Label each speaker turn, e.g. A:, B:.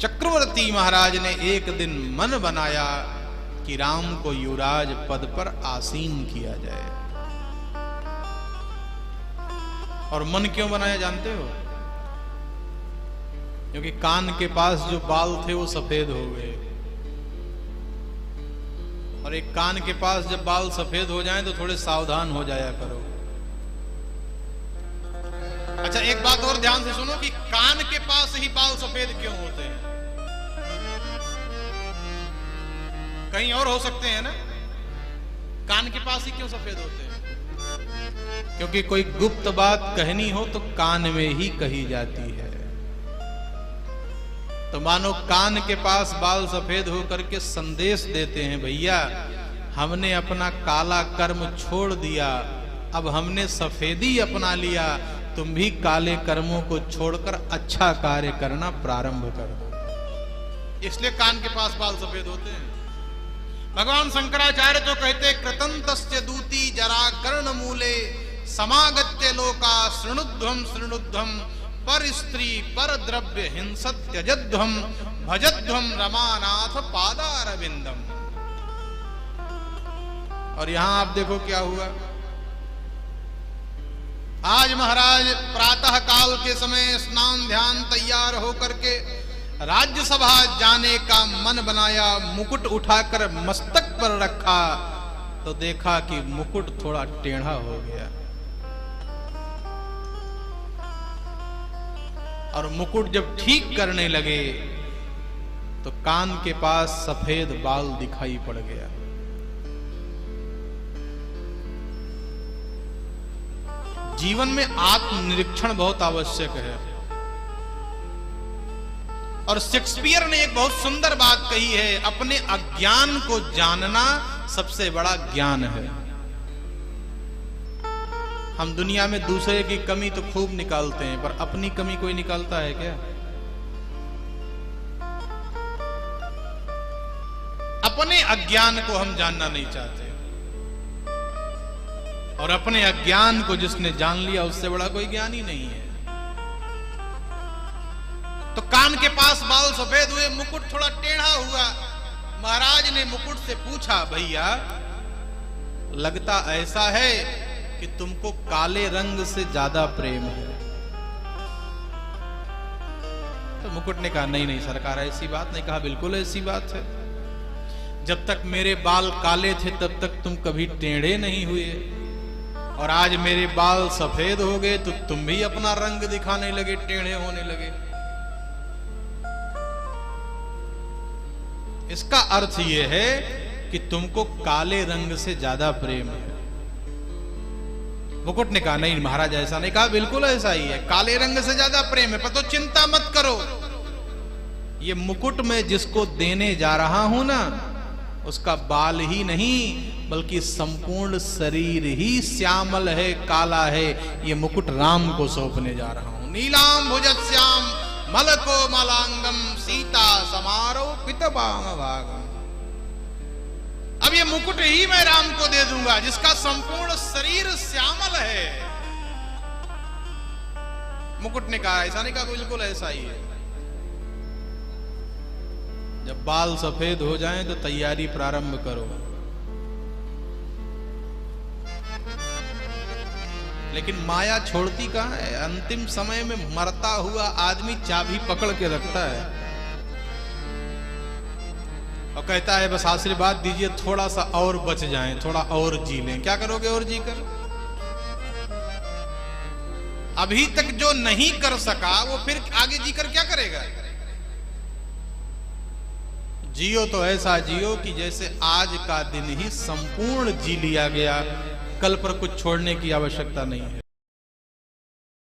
A: चक्रवर्ती महाराज ने एक दिन मन बनाया कि राम को युवराज पद पर आसीन किया जाए। और मन क्यों बनाया जानते हो? क्योंकि कान के पास जो बाल थे वो सफेद हो गए, और एक कान के पास जब बाल सफेद हो जाएं तो थोड़े सावधान हो जाया करो। अच्छा, एक बात और ध्यान से सुनो कि कान के पास ही बाल सफेद क्यों होते हैं? कहीं और हो सकते हैं ना, कान के पास ही क्यों सफेद होते हैं? क्योंकि कोई गुप्त बात कहनी हो तो कान में ही कही जाती है। तो मानो कान के पास बाल सफेद होकर के संदेश देते हैं, भैया हमने अपना काला कर्म छोड़ दिया, अब हमने सफेदी अपना लिया, तुम भी काले कर्मों को छोड़कर अच्छा कार्य करना प्रारंभ कर दो। इसलिए कान के पास बाल सफेद होते हैं। भगवान शंकराचार्य तो कहते कृतंतस्य दूती जरा कर्ण मूले समागत्य लोका शृणुध्वम शृणुध्वम पर स्त्री पर द्रव्य हिंसत्यजध्वम भजध्वम रमानाथ पादारविंदम। और यहां आप देखो क्या हुआ। आज महाराज प्रातः काल के समय स्नान ध्यान तैयार होकर के राज्यसभा जाने का मन बनाया, मुकुट उठाकर मस्तक पर रखा तो देखा कि मुकुट थोड़ा टेढ़ा हो गया, और मुकुट जब ठीक करने लगे तो कान के पास सफेद बाल दिखाई पड़ गया। जीवन में आत्मनिरीक्षण बहुत आवश्यक है। और शेक्सपियर ने एक बहुत सुंदर बात कही है, अपने अज्ञान को जानना सबसे बड़ा ज्ञान है। हम दुनिया में दूसरे की कमी तो खूब निकालते हैं, पर अपनी कमी कोई निकालता है क्या? अपने अज्ञान को हम जानना नहीं चाहते, और अपने अज्ञान को जिसने जान लिया उससे बड़ा कोई ज्ञान ही नहीं है। तो कान के पास बाल सफेद हुए, मुकुट थोड़ा टेढ़ा हुआ। महाराज ने मुकुट से पूछा, भैया लगता ऐसा है कि तुमको काले रंग से ज्यादा प्रेम है। तो मुकुट ने कहा, नहीं नहीं सरकार, ऐसी बात नहीं। कहा, बिल्कुल ऐसी बात है। जब तक मेरे बाल काले थे तब तक तुम कभी टेढ़े नहीं हुए, और आज मेरे बाल सफेद हो गए तो तुम भी अपना रंग दिखाने लगे, टेढ़े होने लगे। इसका अर्थ यह है कि तुमको काले रंग से ज्यादा प्रेम है। मुकुट ने कहा, नहीं महाराज ऐसा नहीं। कहा, बिल्कुल ऐसा ही है, काले रंग से ज्यादा प्रेम है। पर तो चिंता मत करो, ये मुकुट में जिसको देने जा रहा हूं ना, उसका बाल ही नहीं बल्कि संपूर्ण शरीर ही श्यामल है, काला है। ये मुकुट राम को सौंपने जा रहा हूं। नीलाम भुजश्याम मलको मलांगम सीता समारो पितबाम भागम। अब ये मुकुट ही मैं राम को दे दूंगा जिसका संपूर्ण शरीर श्यामल है। मुकुट ने कहा, ऐसा नहीं कहा, बिल्कुल ऐसा ही है। जब बाल सफेद हो जाएं तो तैयारी प्रारंभ करो। लेकिन माया छोड़ती कहां है? अंतिम समय में मरता हुआ आदमी चाबी पकड़ के रखता है और कहता है बस आशीर्वाद दीजिए, थोड़ा सा और बच जाएं, थोड़ा और जी लें। क्या करोगे और जी कर? अभी तक जो नहीं कर सका वो फिर आगे जी कर क्या करेगा? जियो तो ऐसा जियो कि जैसे आज का दिन ही संपूर्ण जी लिया गया, कल पर कुछ छोड़ने की आवश्यकता नहीं है।